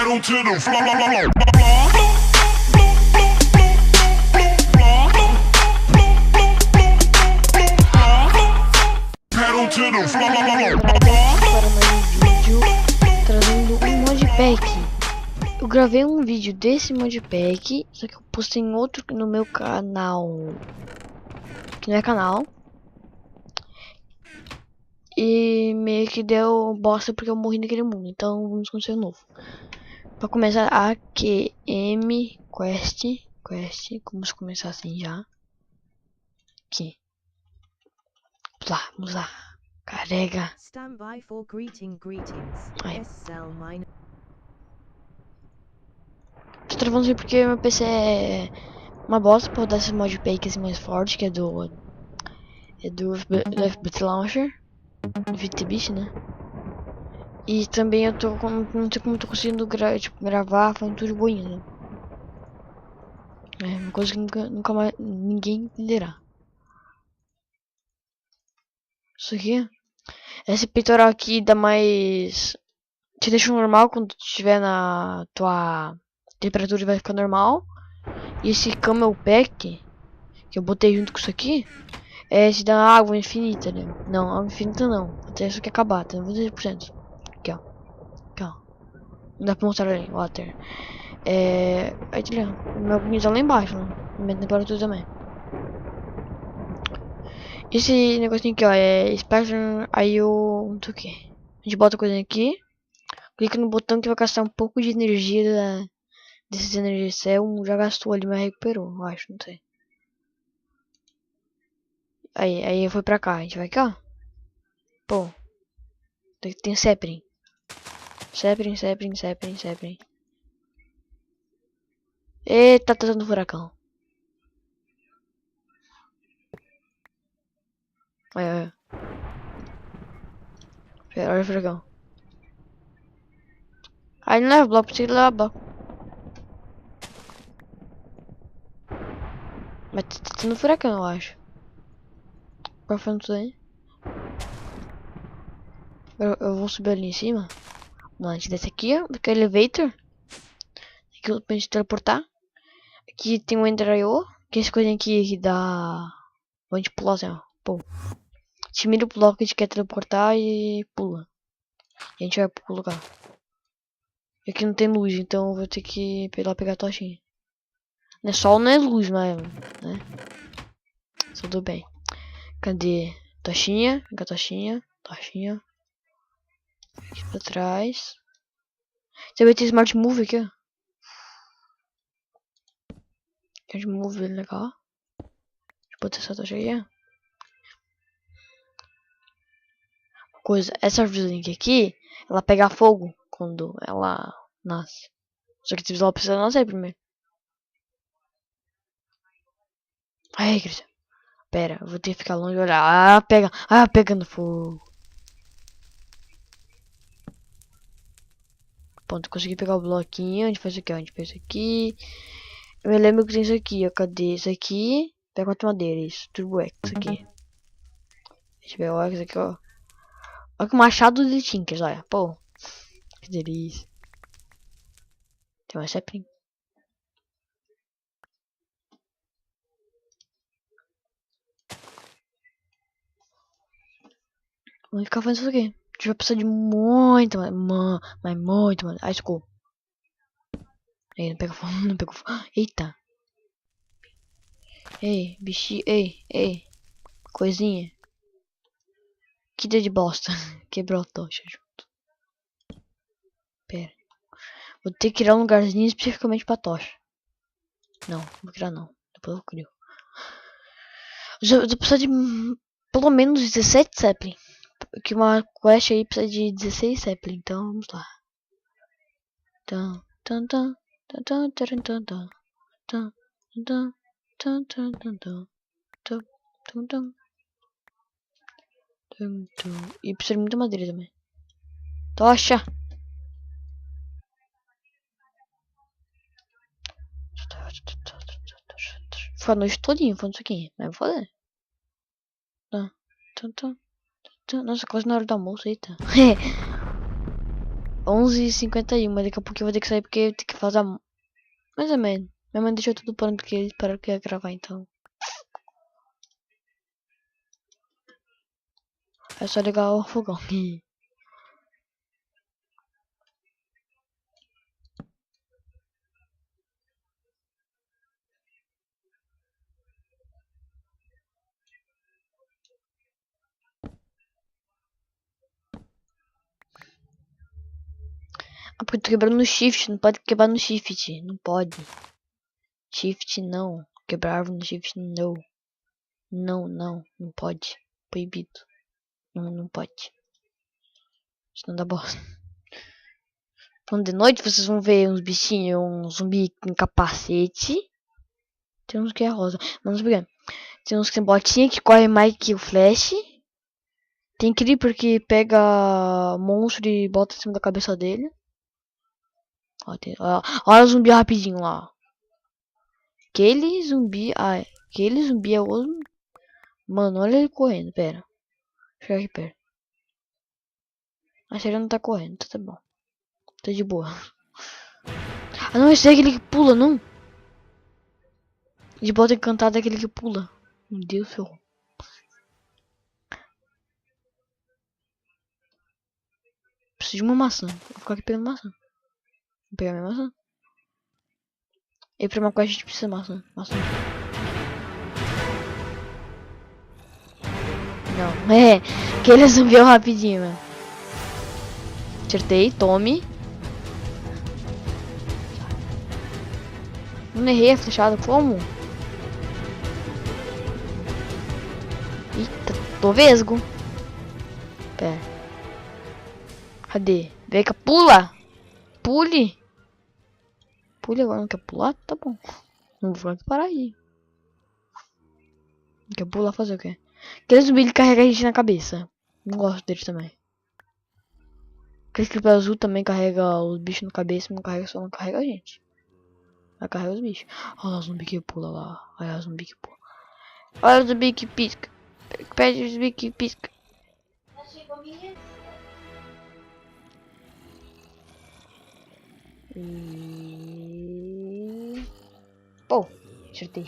Pedal to the floor. Pedal to the floor. Para mais um vídeo trazendo um modpack. Eu gravei um vídeo desse modpack, só que eu postei em outro no meu canal, que não é canal, e meio que deu bosta porque eu morri naquele mundo. Então vamos começar de novo. Pra começar, AQM Quest, vamos começar assim já. Aqui. Vamos lá. Carrega. Standby for greetings. Ai. SL minor. Tô travando assim porque meu PC é uma bosta pra rodar esse modpack assim mais forte, que é do FBT Launcher, do VTBit, né? E também eu tô não sei como eu tô conseguindo gravar falando tudo de boinha, né? É uma coisa que nunca mais ninguém entenderá. Isso aqui, esse peitoral aqui dá mais, te deixa normal quando estiver na tua temperatura, vai ficar normal. E esse Camel Pack que eu botei junto com isso aqui te dá água infinita, né? Não, água infinita não, até isso aqui acabar, tá 20%. Aqui ó, não dá pra mostrar ali, water. Aí tá ligado, o meu bonito tá lá embaixo, né? Minha temperatura também. Esse negocinho aqui, ó, é Spectrum, aí eu não sei o que. A gente bota a coisa aqui, clica no botão que vai gastar um pouco de energia desses energia cell, já gastou ali, mas recuperou, eu acho, não sei. Aí foi pra cá, a gente vai aqui, ó. Pô, tem Seprin. Seprin. Eita, tá dando furacão. Olha. Olha o furacão. Aí não leva bloco, precisa levar bloco. Mas tá tendo furacão, eu acho. Pra frente aí. Eu vou subir ali em cima. Vamos lá, a gente desce aqui, ó. Aqui é o elevator. Aqui pra gente teleportar. Aqui tem o Ender IO. Que é esse coisinha aqui que dá. Pra gente pular assim, ó. Pô. A gente mira o bloco que a gente quer teleportar e pula. E a gente vai pro lugar. Aqui não tem luz, então eu vou ter que ir lá pegar a tochinha. Não é sol, não é luz, mas né? Tudo bem. Cadê? Tochinha. Pega a tochinha. Aqui pra trás. Você vai ter Smart Move aqui, ó. Smart Move legal. Deixa eu botar essa tocha aí, ó. Coisa, essa árvore aqui, ela pega fogo quando ela nasce. Só que ela precisa nascer primeiro. Ai, Cristian. Pera, eu vou ter que ficar longe e olhar. Pegando fogo. Pronto, consegui pegar o bloquinho. A gente faz isso aqui, ó. A gente faz isso aqui. Eu me lembro que tem isso aqui, ó. Cadê isso aqui? Pega 4 madeiras. Isso, Turbo X aqui. Deixa eu ver o X aqui, ó. Olha que machado de Tinkers, olha. Pô. Que delícia. Tem mais sapling. Vamos ficar fazendo isso aqui. A gente vai precisar de muito, mas muito. Ai, socorro. Ei, não pega fogo, não pega fogo. Eita. Ei, bichinho, ei. Coisinha. Que dia de bosta. Quebrou a tocha junto. Pera. Vou ter que criar um lugarzinho especificamente pra tocha. Não vou criar não. Depois eu crio. Eu vou precisar de pelo menos 17 sapling. Que uma quest aí precisa de 16 sapling. Então vamos lá. E precisa de muita madeira também. Tocha! Foi a noite todinha falando isso aqui. Mas vou fazer. Nossa, quase na hora do almoço, eita. 11h51, mas daqui a pouco eu vou ter que sair porque eu tenho que fazer mais ou menos. Minha mãe deixou tudo pronto porque eles pararam que ia gravar, então. É só ligar o fogão. Ah, porque tu quebrou no shift, não pode quebrar no shift, não pode. Shift não, quebrar árvore no shift não. Não pode. Proibido. Não pode. Isso não dá bosta. Então de noite vocês vão ver uns bichinhos, um zumbi com capacete. Tem uns que é rosa, mas não sei por quê. Tem uns que tem botinha que corre mais que o Flash. Tem Creeper que pega monstro e bota em cima da cabeça dele. Olha o zumbi rapidinho lá. Aquele zumbi é o... Mano, olha ele correndo, pera. Chega aqui perto. Acho que ele não tá correndo, tá bom. Tá de boa. Ah não, esse é aquele que pula, não. De bota encantada é aquele que pula. Meu Deus do céu. Preciso de uma maçã. Vou ficar aqui pegando maçã. Vou pegar minha maçã. E pra uma coisa a gente precisa de maçã. Não, aquele zumbi rapidinho, mano. Acertei, tome. Não errei a flechada, como? Eita, tô vesgo. Pera. Cadê? Vem cá, pula! Pule! Pule agora, não quer pular? Tá bom. Não vou parar aí. Não quer pular, fazer o quê? Aquele zumbi ele carrega a gente na cabeça. Não gosto dele também. Aquele clipe azul também carrega os bichos na cabeça, só não carrega a gente. Vai carregar os bichos. Olha o zumbi que pula lá. Olha o zumbi que pula. Olha o zumbi que pisca. Pede o zumbi que pisca. Pô, acertei.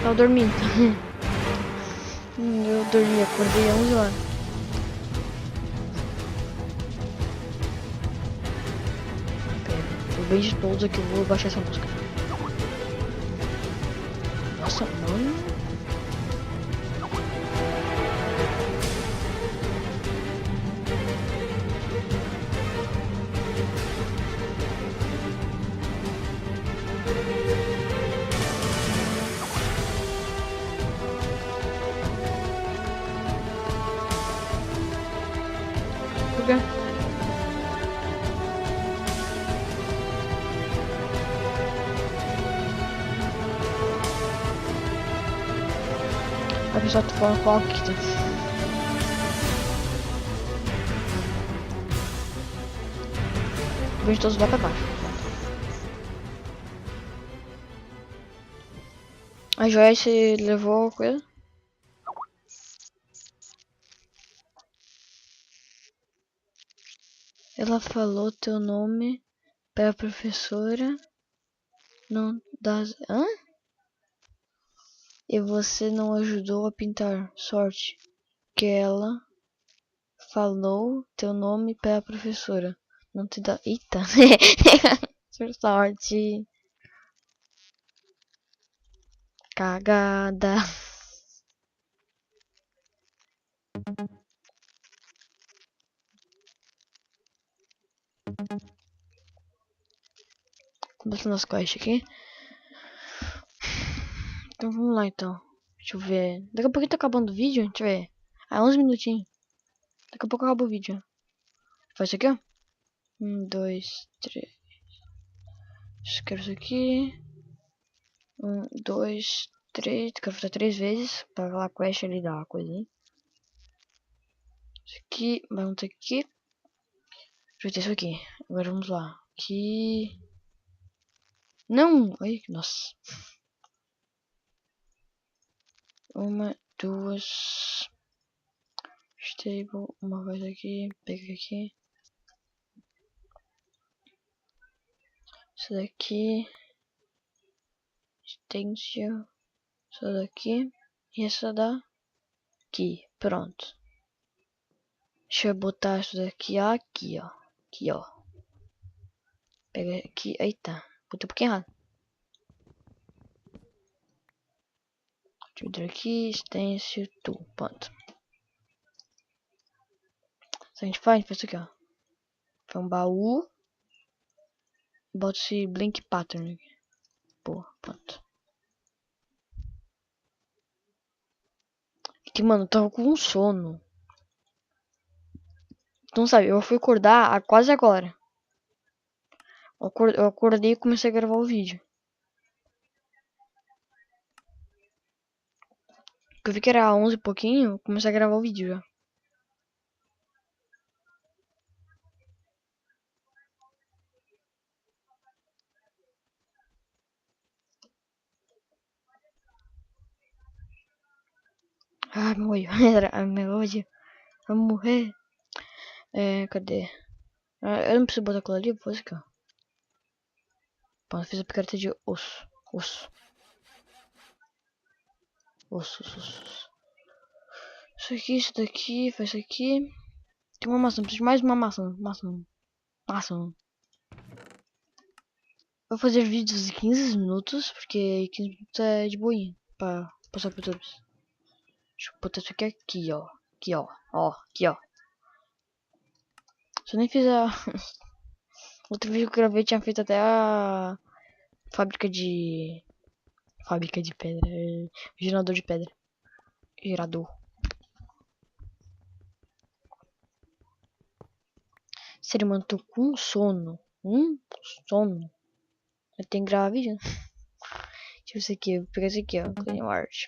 Tava dormindo. Eu dormi, acordei às 11 horas. Pera, o bem de todos aqui, eu vou baixar essa música. Nossa, mano. Por quê? A pessoa tá falando qual aqui, tá? O bem de todos vai pra baixo. A Joyce levou a coisa. Ela falou teu nome pra professora. Não das... Hã? E você não ajudou a pintar. Sorte. Que ela falou teu nome pra professora. Não te dá... Eita. Sorte. Cagada. Completando as quests aqui. Então vamos lá então. Deixa eu ver. Daqui a pouco tá acabando o vídeo. Deixa eu ver. Ah, 11 minutinhos. Daqui a pouco acaba o vídeo. Faz isso aqui, ó. 1, 2, 3. Quero isso aqui. 1, 2, 3. Quero fazer 3 vezes. Pra aquela quest ali da coisa aí. Isso aqui. Vamos ter aqui. Deixa eu ter isso aqui. Agora vamos lá. Aqui. Não! Ai, nossa. 1, duas. Stable, uma coisa aqui, pega aqui. Isso daqui. Stencil. Essa daqui. E essa daqui. Pronto. Deixa eu botar isso daqui aqui, ó. Aqui, ó. Pega aqui. Eita. Botei um pouquinho errado. Deixa eu ver aqui. Stencil, tu. Pronto. Se a gente faz isso aqui, ó. Foi um baú. Bota esse blink pattern aqui. Pô, pronto. Que, mano, eu tava com um sono. Então, sabe, eu fui acordar quase agora. Eu acordei e comecei a gravar o vídeo. Eu vi que era 11 e pouquinho, comecei a gravar o vídeo já. Ai, meu olho. Ai, meu olho. Vai morrer. Cadê? Eu não preciso botar aquilo ali, vou fazer aqui, ó. Pronto, fiz a picareta de osso. Osso. Osso, osso, osso. Isso aqui, isso daqui, faz isso aqui. Tem uma maçã, preciso de mais uma maçã. Maçã. Vou fazer vídeos de 15 minutos, porque 15 minutos é de boinha pra passar por todos. Deixa eu botar isso aqui, ó. Aqui, ó. Ó, aqui, ó. Se eu nem fiz a... Outro vídeo que eu gravei tinha feito até a... Fábrica de pedra. Gerador de pedra. Gerador. Sério, mano, tô com sono. Sono. Eu tenho que gravar vídeo. Deixa eu ver isso aqui. Vou pegar isso aqui, ó. Clean art.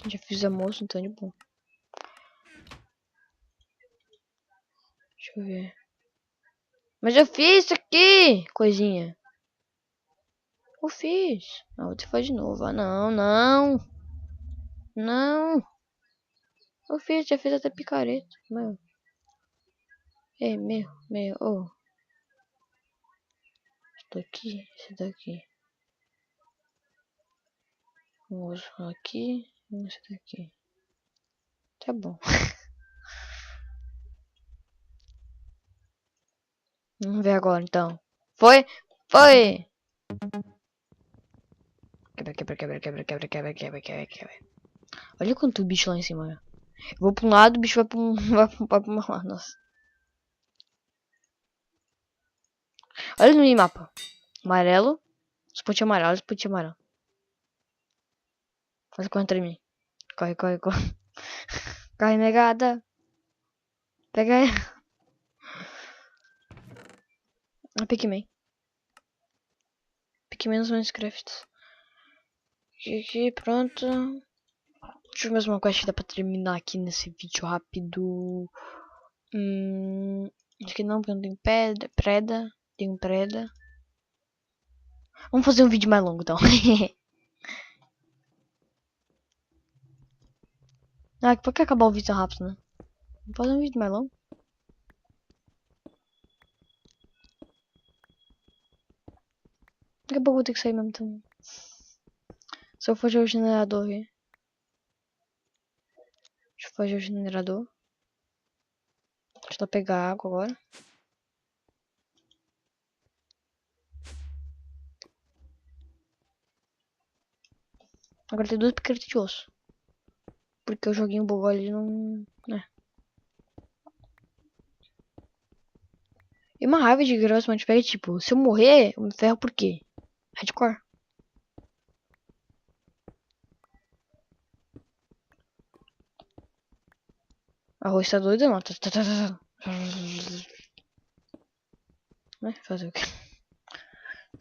Já fiz almoço, então de bom. Deixa eu ver. Mas eu fiz isso aqui! Coisinha. Eu fiz. Não, vou te fazer de novo. Ah, não, não. Não. Eu fiz, já fiz até picareta. Meu. É, meu. Oh. Isso daqui, esse daqui. Um osso aqui. E esse daqui. Tá bom. Vamos ver agora, então. Foi! Foi! Quebra. Olha quanto bicho lá em cima. Eu vou pra um lado, o bicho vai pra um... vai pra uma lado. Nossa. Olha no minimapa. Amarelo. Os pontinhos amarelos, os pontinhos amarelos. Quase contra mim. Corre. Corre, negada. Pega aí. Pikmin. Pikmin nos Minecraft. Aqui, pronto. Deixa eu ver mais uma coisa que dá pra terminar aqui nesse vídeo rápido. Acho que não, porque não tem preda. Tem preda. Vamos fazer um vídeo mais longo, então. Por que acabar o vídeo tão rápido, né? Vamos fazer um vídeo mais longo. Daqui a pouco eu vou ter que sair mesmo também. Se eu fazer o generador aqui. Deixa eu fazer o generador. Deixa eu pegar água agora. Agora tem duas picaretas de osso. Porque o joguinho bugou ali não... né. E uma raiva de Gross Multiplayer, tipo, se eu morrer, eu me ferro por quê? Hardcore. Arroz tá doido, não. Fazer o quê?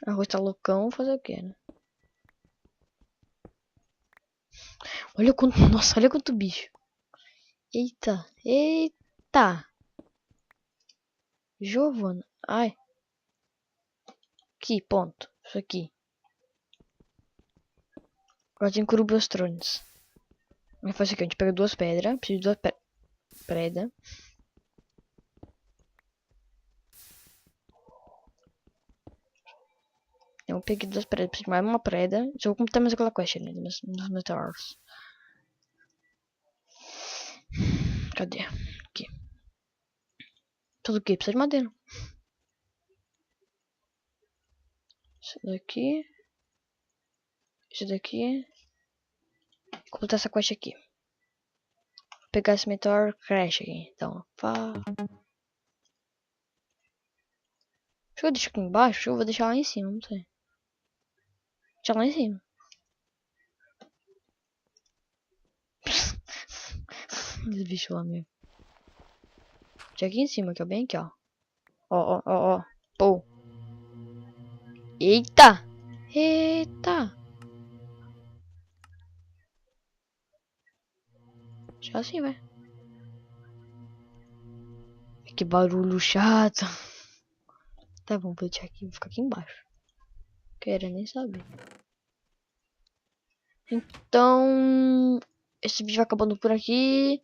Arroz tá loucão, fazer o quê, né? Olha quanto... Nossa, olha quanto bicho. Eita. Giovana. Ai. Aqui, ponto. Isso aqui. Agora tem que derrubar os tronos. Vamos fazer o que? A gente pega duas pedras. Preciso de duas pedras. Eu peguei duas pedras. Preciso de mais uma pedra. Só vou completar mais aquela quest ali nos meteoros. Cadê? Aqui. Tudo o que? Precisa de madeira. Isso daqui. Isso daqui. Vou completar essa quest aqui. Vou pegar esse meteor crash aqui. Então, pá. Deixa eu deixar aqui embaixo. Acho que eu vou deixar lá em cima. Não sei. Deixar lá em cima. Esse bicho lá mesmo. Deixa aqui em cima, que é bem aqui, ó. Ó. Pô. Eita! Eita! Deixa assim, vai. Que barulho chato. Tá bom, vou deixar aqui, vou ficar aqui embaixo. Quero nem saber. Então, esse vídeo vai acabando por aqui.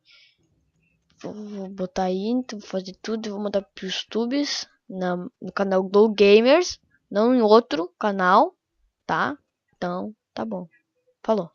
Vou botar aí, vou fazer tudo, vou mandar pros tubes no canal Glow Gamers, não em outro canal, tá? Então, tá bom. Falou.